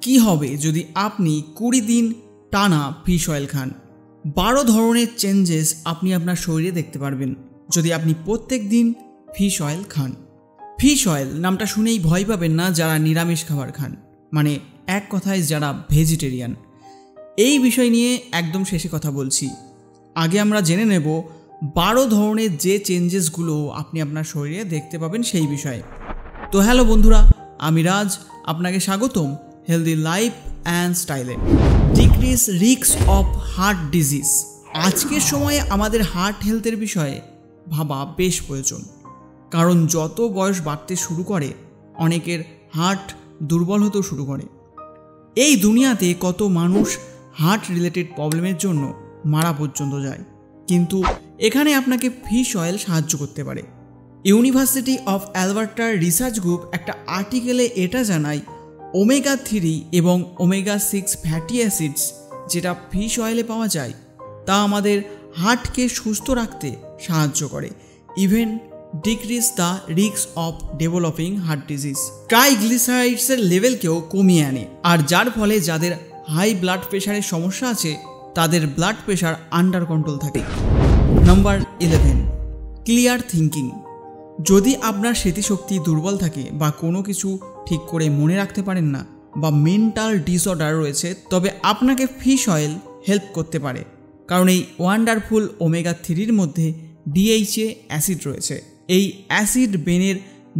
কি হবে যদি আপনি 20 দিন টানা ফিশ অয়েল খান? 12 ধরনের চেঞ্জেস আপনি আপনার শরীরে দেখতে পারবেন যদি আপনি প্রত্যেক দিন ফিশ অয়েল খান। ফিশ অয়েল নামটা শুনেই ভয় পাবেন না যারা নিরামিষ খাবার খান, মানে এক কথায় যারা ভেজিটেরিয়ান। এই বিষয় নিয়ে একদম শেষে কথা বলছি। আগে আমরা জেনে নেব 12 ধরনের যে চেঞ্জেসগুলো আপনি আপনার শরীরে দেখতে পাবেন সেই বিষয়ে। তো হ্যালো বন্ধুরা, আমি রাজ, আপনাকে স্বাগতম হেলদি লাইফ অ্যান্ড স্টাইলে। Decrease risk of heart disease. আজকের সময়ে আমাদের হার্ট হেলথের বিষয়ে ভাবা বেশ প্রয়োজন, কারণ যত বয়স বাড়তে শুরু করে অনেকের হার্ট দুর্বল হতেও শুরু করে। এই দুনিয়াতে কত মানুষ হার্ট রিলেটেড প্রবলেমের জন্য মারা পর্যন্ত যায়, কিন্তু এখানে আপনাকে ফিশ অয়েল সাহায্য করতে পারে। ইউনিভার্সিটি অফ অ্যালবার্টার রিসার্চ গ্রুপ একটা আর্টিকেলে এটা জানায় ওমেগা 3 এবং ওমেগা 6 ফ্যাটি অ্যাসিডস যেটা ফিশ অয়েলে পাওয়া যায় তা আমাদের হার্টকে সুস্থ রাখতে সাহায্য করে, even decrease the risk of developing heart disease. ট্রাইগ্লিসারাইডসের লেভেলকেও কমিয়ে আনে, আর যার ফলে যাদের হাই ব্লাড প্রেশারের সমস্যা আছে তাদের ব্লাড প্রেশার আন্ডার কন্ট্রোল থাকে। Number 11, clear thinking. যদি আপনার স্মৃতিশক্তি দুর্বল থাকে বা কোনো কিছু ঠিক করে মনে রাখতে পারেন না বা মেন্টাল ডিসঅর্ডার রয়েছে, তবে আপনাকে ফিশ অয়েল হেল্প করতে পারে, কারণ এই ওয়ান্ডারফুল ওমেগা 3 মধ্যে DHA অ্যাসিড রয়েছে। এই অ্যাসিড ব্রেনের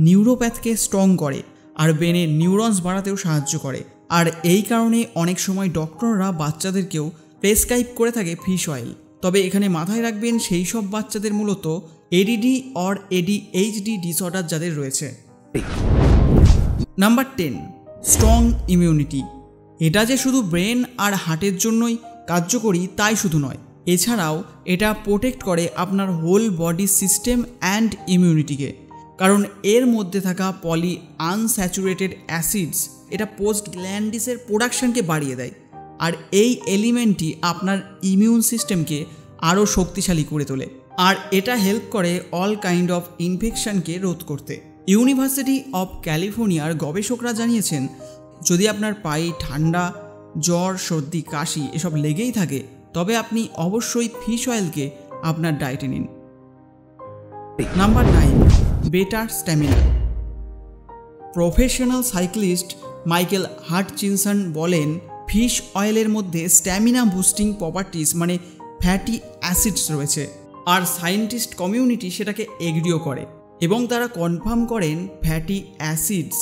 নিউরোপ্যাথকে স্ট্রং করে আর ব্রেনের নিউরনস বাড়াতেও সাহায্য করে। আর এই কারণে অনেক সময় ডক্টররা বাচ্চাদেরকেও প্রেসক্রাইব করে থাকে ফিশ অয়েল। তবে এখানে মাথায় রাখবেন সেই সব বাচ্চাদের মূলত ADD অর ADHD ডিসঅর্ডার যাদের রয়েছে। Number 10, strong immunity. এটা যে শুধু ব্রেন আর হার্টের জন্যই কার্যকরী তাই শুধু নয়, এছাড়াও এটা প্রোটেক্ট করে আপনার হোল বডি সিস্টেম অ্যান্ড ইমিউনিটিকে, কারণ এর মধ্যে থাকা পলি আনস্যাচুরেটেড অ্যাসিডস এটা পোস্ট গ্ল্যান্ডিসের প্রোডাকশনকে বাড়িয়ে দেয়, আর এই এলিমেন্টটি আপনার ইমিউন সিস্টেমকে আরও শক্তিশালী করে তোলে, আর এটা হেল্প করে অল কাইন্ড অফ ইনফেকশনকে রোধ করতে। ইউনিভার্সিটি অফ ক্যালিফোর্নিয়ার গবেষকরা জানিয়েছেন যদি আপনার পায়ে ঠান্ডা, জ্বর, সর্দি, কাশি এসব লেগেই থাকে তবে আপনি অবশ্যই ফিশ অয়েলকে আপনার ডায়েটে নিন। Number 9, better stamina. Professional cyclist Michael Hutchinson বলেন ফিশ অয়েলের মধ্যে স্ট্যামিনা বুস্টিং প্রপার্টিস মানে ফ্যাটি অ্যাসিডস রয়েছে, আর সায়েন্টিস্ট কমিউনিটি সেটাকে এগ্রিও করে এবং তারা কনফার্ম করেন ফ্যাটি অ্যাসিডস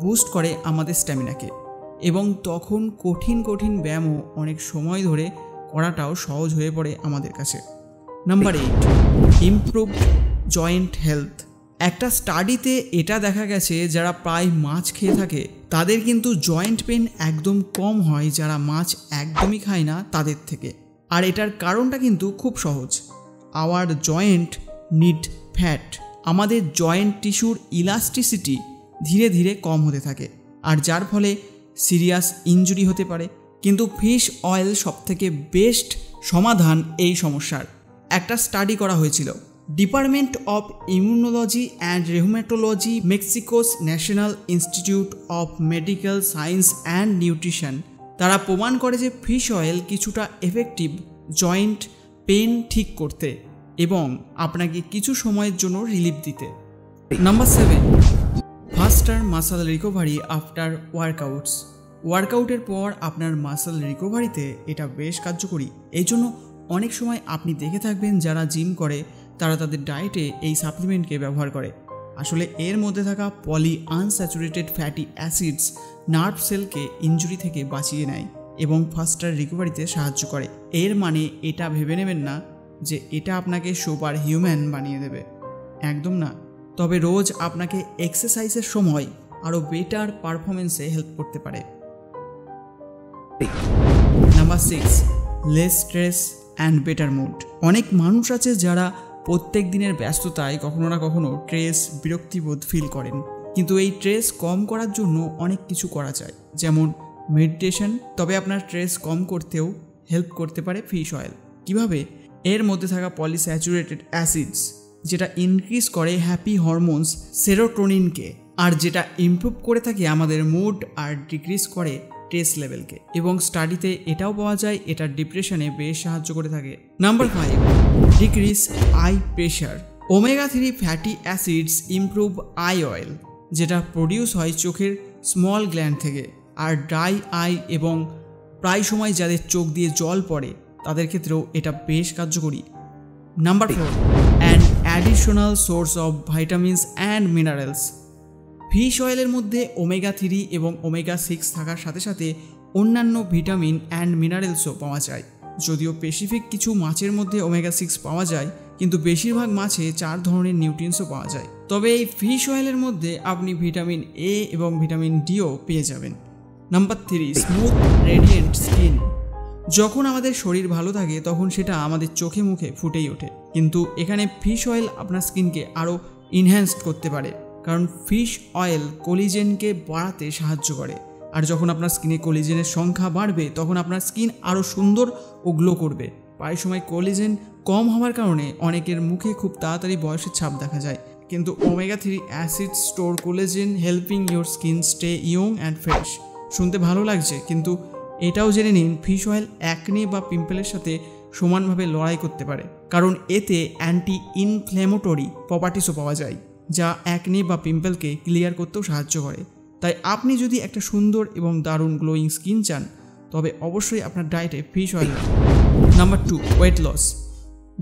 বুস্ট করে আমাদের স্ট্যামিনাকে, এবং তখন কঠিন কঠিন ব্যায়ামও অনেক সময় ধরে করাটাও সহজ হয়ে পড়ে আমাদের কাছে। Number 8, improve joint health. একটা স্টাডিতে এটা দেখা গেছে যারা প্রায় মাছ খেয়ে থাকে তাদের কিন্তু জয়েন্ট পেন একদম কম হয় যারা মাছ একদমই খায় না তাদের থেকে। আর এটার কারণটা কিন্তু খুব সহজ, আওয়ার জয়েন্ট নিড ফ্যাট। আমাদের জয়েন্ট টিস্যুর ইলাস্টিসিটি ধীরে ধীরে কম হতে থাকে, আর যার ফলে সিরিয়াস ইনজুরি হতে পারে। কিন্তু ফিশ অয়েল সবথেকে বেস্ট সমাধান এই সমস্যার। একটা স্টাডি করা হয়েছিল department of immunology and rheumatology, Mexico's national institute of medical science and nutrition. তারা প্রমাণ করে যে ফিশ অয়েল কিছুটা এফেক্টিভ জয়েন্ট পেন ঠিক করতে এবং আপনাকে কিছু সময়ের জন্য রিলিফ দিতে। Number 7, faster muscle recovery after workouts. ওয়ার্কআউটের পর আপনার মাসল রিকভারিতে এটা বেশ কার্যকরী। এই জন্য অনেক সময় আপনি দেখে থাকবেন যারা জিম করে তারা তাদের ডায়েটে এই সাপ্লিমেন্টকে ব্যবহার করে। আসলে এর মধ্যে থাকা poly unsaturated fatty acids nerve সেলকে ইনজুরি থেকে বাঁচিয়ে নেয় এবং ফাস্টার রিকভারিতে সাহায্য করে। এর মানে এটা ভেবে নেবেন না যে এটা আপনাকে সুপার হিউম্যান বানিয়ে দেবে, একদম না। তবে রোজ আপনাকে এক্সারসাইজের সময় আরও বেটার পারফরমেন্সে হেল্প করতে পারে। Number 6, less stress and better mood. অনেক মানুষ আছে যারা প্রত্যেক দিনের ব্যস্ততায় কখনো না কখনো স্ট্রেস, বিরক্তিবোধ ফিল করেন, কিন্তু এই স্ট্রেস কম করার জন্য অনেক কিছু করা যায়, যেমন মেডিটেশন। তবে আপনার স্ট্রেস কম করতেও হেল্প করতে পারে ফিশ অয়েল। কিভাবে? এর মধ্যে থাকা পলিস্যাচুরেটেড অ্যাসিডস যেটা ইনক্রিজ করে হ্যাপি হরমোনস সেরোটোনিনকে, আর যেটা ইমপ্রুভ করে থাকে আমাদের মুড আর ডিক্রিজ করে স্ট্রেস লেভেলকে, এবং স্টাডিতে এটাও পাওয়া যায় এটা ডিপ্রেশনে বেশ সাহায্য করে থাকে। Number 5, decrease I pressure. Omega 3 fatty acids improve I oil, যেটা প্রডিউস হয় চোখের স্মল গ্ল্যান্ড থেকে। আর ড্রাই আই এবং প্রায় সময় যাদের চোখ দিয়ে জল পড়ে তাদের ক্ষেত্রেও এটা বেশ কার্যকরী। Number 4, an additional source of vitamins and minerals. Fish অয়েলের মধ্যে ওমেগা 3 এবং ওমেগা 6 থাকার সাথে সাথে অন্যান্য ভিটামিন অ্যান্ড মিনারেলসও পাওয়া যায়। যদিও স্পেসিফিক কিছু মাছের মধ্যে ওমেগা 6 পাওয়া যায়, কিন্তু বেশিরভাগ মাছে 4 ধরনের নিউট্রিয়েন্টসও পাওয়া যায়। তবে এই ফিশ অয়েলের মধ্যে আপনি ভিটামিন এ এবং ভিটামিন ডিও পেয়ে যাবেন। Number 3, smooth radiant skin. যখন আমাদের শরীর ভালো থাকে তখন সেটা আমাদের চোখে মুখে ফুটেই ওঠে, কিন্তু এখানে ফিশ অয়েল আপনার স্কিনকে আরও ইনহ্যান্স করতে পারে, কারণ ফিশ অয়েল কোলিজেনকে বাড়াতে সাহায্য করে। আর যখন আপনার স্কিনে কোলিজেনের সংখ্যা বাড়বে তখন আপনার স্কিন আরও সুন্দর ও গ্লো করবে। প্রায় সময় কোলিজেন কম হওয়ার কারণে অনেকের মুখে খুব তাড়াতাড়ি বয়সের ছাপ দেখা যায়, কিন্তু omega 3 acid store collagen helping your skin stay young and fresh. শুনতে ভালো লাগছে, কিন্তু এটাও জেনে নিন ফিশ অয়েল অ্যাকনে বা পিম্পলের সাথে সমানভাবে লড়াই করতে পারে, কারণ এতে অ্যান্টি ইনফ্ল্যামেটরি প্রপার্টিসও পাওয়া যায়, যা অ্যাকনে বা পিম্পলকে ক্লিয়ার করতেও সাহায্য করে। তাই আপনি যদি একটা সুন্দর এবং দারুণ গ্লোয়িং স্কিন চান তবে অবশ্যই আপনার ডায়েটে fish oil. Number 2, weight loss.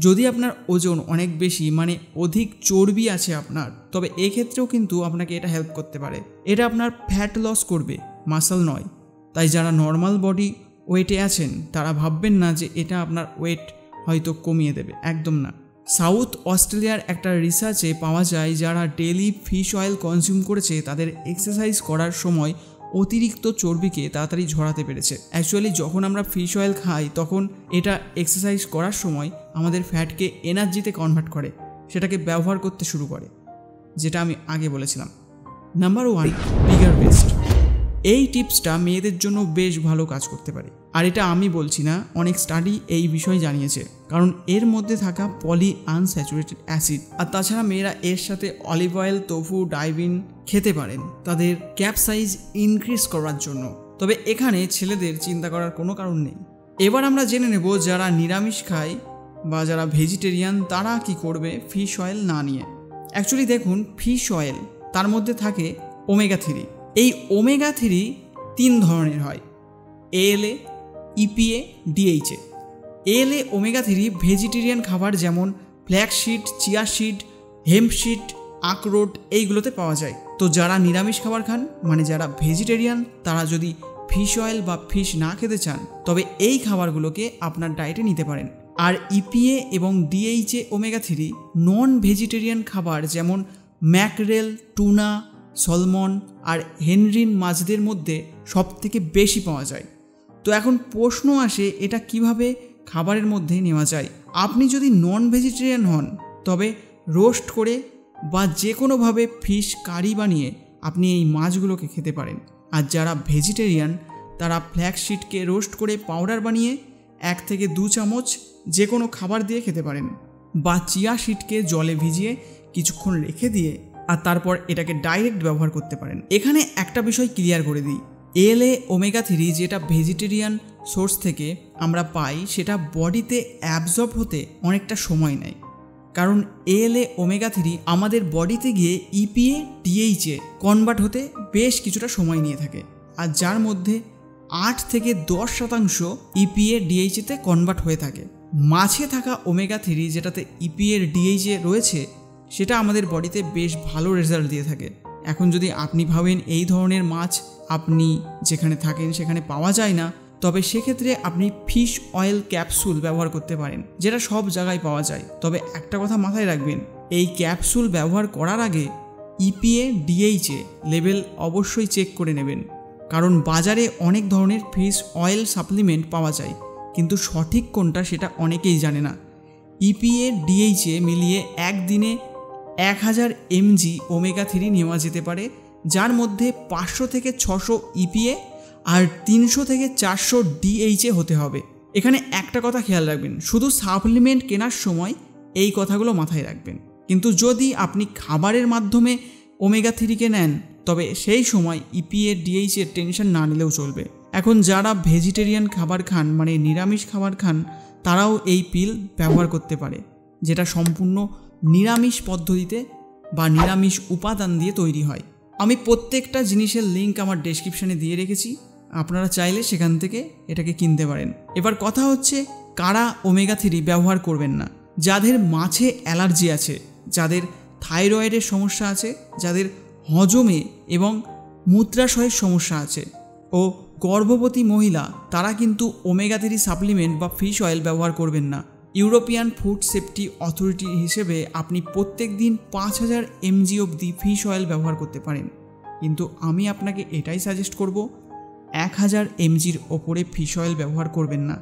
যদি আপনার ওজন অনেক বেশি, মানে অধিক চর্বি আছে আপনার, তবে এক্ষেত্রেও কিন্তু আপনাকে এটা হেল্প করতে পারে। এটা আপনার ফ্যাট লস করবে, মাসল নয়। তাই যারা নর্মাল বডি ওয়েটে আছেন তারা ভাববেন না যে এটা আপনার ওয়েট হয়তো কমিয়ে দেবে, একদম না। সাউথ অস্ট্রেলিয়ার একটা রিসার্চে পাওয়া যায় যারা ডেইলি ফিশ অয়েল কনজিউম করেছে তাদের এক্সারসাইজ করার সময় অতিরিক্ত চর্বিকে তাড়াতাড়ি ঝরাতে পেরেছে। অ্যাকচুয়ালি যখন আমরা ফিশ অয়েল খাই তখন এটা এক্সারসাইজ করার সময় আমাদের ফ্যাটকে এনার্জিতে কনভার্ট করে, সেটাকে ব্যবহার করতে শুরু করে, যেটা আমি আগে বলেছিলাম। Number 1, bigger best. এই টিপসটা মেয়েদের জন্য বেশ ভালো কাজ করতে পারে, আর এটা আমি বলছি না, অনেক স্টাডি এই বিষয় জানিয়েছে, কারণ এর মধ্যে থাকা পলি আনস্যাচুরেটেড অ্যাসিড। আর তাছাড়া মেয়েরা এর সাথে অলিভ অয়েল, তোফু, ডাইবিন খেতে পারেন তাদের ক্যাপ সাইজ ইনক্রিজ করার জন্য। তবে এখানে ছেলেদের চিন্তা করার কোনো কারণ নেই। এবার আমরা জেনে নেব যারা নিরামিষ খায় বা যারা ভেজিটেরিয়ান তারা কি করবে ফিশ অয়েল না নিয়ে। অ্যাকচুয়ালি দেখুন, ফিশ অয়েল তার মধ্যে থাকে ওমেগা 3। এই ওমেগা 3 3 ধরনের হয়, ALA, EPA, DHA। ALA omega 3 vegetarian খাবার যেমন flaxseed, chia seed, hemp seed, আখরোট এইগুলোতে পাওয়া যায়। তো যারা নিরামিষ খাবার খান, মানে যারা ভেজিটেরিয়ান, তারা যদি ফিশ অয়েল বা ফিশ না খেতে চান তবে এই খাবারগুলোকে আপনার ডায়েটে নিতে পারেন। আর EPA এবং DHA ওমেগা 3 নন ভেজিটেরিয়ান খাবার যেমন ম্যাকরেল, টুনা, সলমন আর হেনরিন মাছদের মধ্যে সবথেকে বেশি পাওয়া যায়। তো এখন প্রশ্ন আসে, এটা কিভাবে খাবারের মধ্যে নেওয়া যায়? আপনি যদি নন ভেজিটেরিয়ান হন তবে রোস্ট করে বা যে কোনোভাবে ফিশ কারি বানিয়ে আপনি এই মাছগুলোকে খেতে পারেন। আর যারা ভেজিটেরিয়ান তারা ফ্ল্যাক্সিডকে রোস্ট করে পাউডার বানিয়ে 1 থেকে 2 চামচ যে কোনো খাবার দিয়ে খেতে পারেন, বা চিয়া সিডকে জলে ভিজিয়ে কিছুক্ষণ রেখে দিয়ে আর তারপর এটাকে ডাইরেক্ট ব্যবহার করতে পারেন। এখানে একটা বিষয় ক্লিয়ার করে দিই, ALA ওমেগা 3 যেটা ভেজিটেরিয়ান সোর্স থেকে আমরা পাই সেটা বডিতে অ্যাবজর্ব হতে অনেকটা সময় নেয়, কারণ ALA ওমেগা 3 আমাদের বডিতে গিয়ে EPA DHA কনভার্ট হতে বেশ কিছুটা সময় নিয়ে থাকে, আর যার মধ্যে 8 থেকে 10% EPA DHA তে কনভার্ট হয়ে থাকে। মাছে থাকা ওমেগা 3 যেটাতে EPA DHA রয়েছে সেটা আমাদের বডিতে বেশ ভালো রেজাল্ট দিয়ে থাকে। এখন যদি আপনি ভাবেন এই ধরনের মাছ আপনি যেখানে থাকেন সেখানে পাওয়া যায় না, তবে সেক্ষেত্রে আপনি ফিশ অয়েল ক্যাপসুল ব্যবহার করতে পারেন, যেটা সব জায়গায় পাওয়া যায়। তবে একটা কথা মাথায় রাখবেন, এই ক্যাপসুল ব্যবহার করার আগে EPA DHA লেভেল অবশ্যই চেক করে নেবেন, কারণ বাজারে অনেক ধরনের ফিশ অয়েল সাপ্লিমেন্ট পাওয়া যায়, কিন্তু সঠিক কোনটা সেটা অনেকেই জানে না। EPA DHA মিলিয়ে একদিনে 1000 mg ওমেগা 3 নেওয়া যেতে পারে, যার মধ্যে 500 থেকে 600 EPA আর 300 থেকে 400 DHA হতে হবে। এখানে একটা কথা খেয়াল রাখবেন, শুধু সাপ্লিমেন্ট কেনার সময় এই কথাগুলো মাথায় রাখবেন, কিন্তু যদি আপনি খাবারের মাধ্যমে ওমেগা 3কে নেন তবে সেই সময় EPA DHA টেনশন না নিলেও চলবে। এখন যারা ভেজিটেরিয়ান খাবার খান মানে নিরামিষ খাবার খান তারাও এই পিল ব্যবহার করতে পারে, যেটা সম্পূর্ণ নিরামিষ পদ্ধতিতে বা নিরামিষ উপাদান দিয়ে তৈরি হয়। আমি প্রত্যেকটা জিনিসের লিঙ্ক আমার ডেসক্রিপশানে দিয়ে রেখেছি, আপনারা চাইলে সেখান থেকে এটাকে কিনতে পারেন। এবার কথা হচ্ছে কারা ওমেগা 3 ব্যবহার করবেন না। যাদের মাছে অ্যালার্জি আছে, যাদের থাইরয়েডের সমস্যা আছে, যাদের হজমে এবং মূত্রাশয়ের সমস্যা আছে ও গর্ভবতী মহিলা, তারা কিন্তু ওমেগা 3 সাপ্লিমেন্ট বা ফিশ অয়েল ব্যবহার করবেন না। ইউরোপিয়ান ফুড সেফটি অথরিটি হিসেবে আপনি প্রত্যেক দিন 5000 mg অবধি ফিশ অয়েল ব্যবহার করতে পারেন, কিন্তু আমি আপনাকে এটাই সাজেস্ট করব 1000 mgর ওপরে ফিশ অয়েল ব্যবহার করবেন না।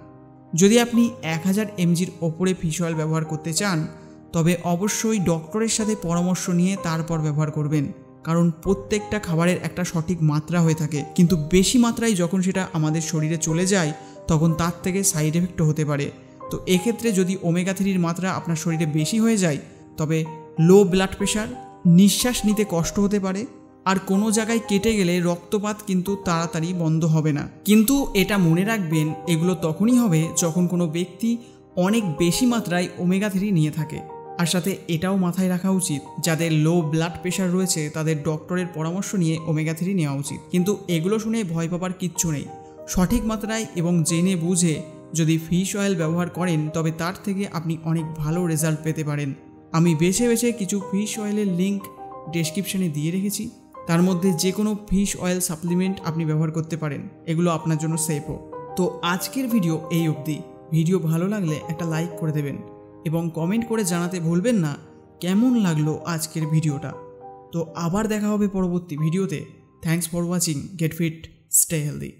যদি আপনি 1000 mgর ওপরে ফিশ অয়েল ব্যবহার করতে চান তবে অবশ্যই ডক্টরের সাথে পরামর্শ নিয়ে তারপর ব্যবহার করবেন, কারণ প্রত্যেকটা খাবারের একটা সঠিক মাত্রা হয়ে থাকে, কিন্তু বেশি মাত্রায় যখন সেটা আমাদের শরীরে চলে যায় তখন তার থেকে সাইড এফেক্টও হতে পারে। তো এক্ষেত্রে যদি ওমেগা 3 মাত্রা আপনার শরীরে বেশি হয়ে যায় তবে লো ব্লাড প্রেশার, নিঃশ্বাস নিতে কষ্ট হতে পারে, আর কোনো জায়গায় কেটে গেলে রক্তপাত কিন্তু তাড়াতাড়ি বন্ধ হবে না। কিন্তু এটা মনে রাখবেন, এগুলো তখনই হবে যখন কোনো ব্যক্তি অনেক বেশি মাত্রায় ওমেগা 3 নিয়ে থাকে। আর সাথে এটাও মাথায় রাখা উচিত, যাদের লো ব্লাড প্রেশার রয়েছে তাদের ডক্টরের পরামর্শ নিয়ে ওমেগা 3 নেওয়া উচিত। কিন্তু এগুলো শুনে ভয় পাবার কিচ্ছু নেই। সঠিক মাত্রায় এবং জেনে বুঝে যদি ফিশ অয়েল ব্যবহার করেন তবে তার থেকে আপনি অনেক ভালো রেজাল্ট পেতে পারেন। আমি বেছে বেছে কিছু ফিশ অয়েলের লিঙ্ক ডেসক্রিপশনে দিয়ে রেখেছি, তার মধ্যে যে কোনো ফিশ অয়েল সাপ্লিমেন্ট আপনি ব্যবহার করতে পারেন, এগুলো আপনার জন্য সেফও। তো আজকের ভিডিও এই অবধি। ভিডিও ভালো লাগলে একটা লাইক করে দেবেন এবং কমেন্ট করে জানাতে ভুলবেন না কেমন লাগলো আজকের ভিডিওটা। তো আবার দেখা হবে পরবর্তী ভিডিওতে। Thanks for watching. Get fit, stay healthy.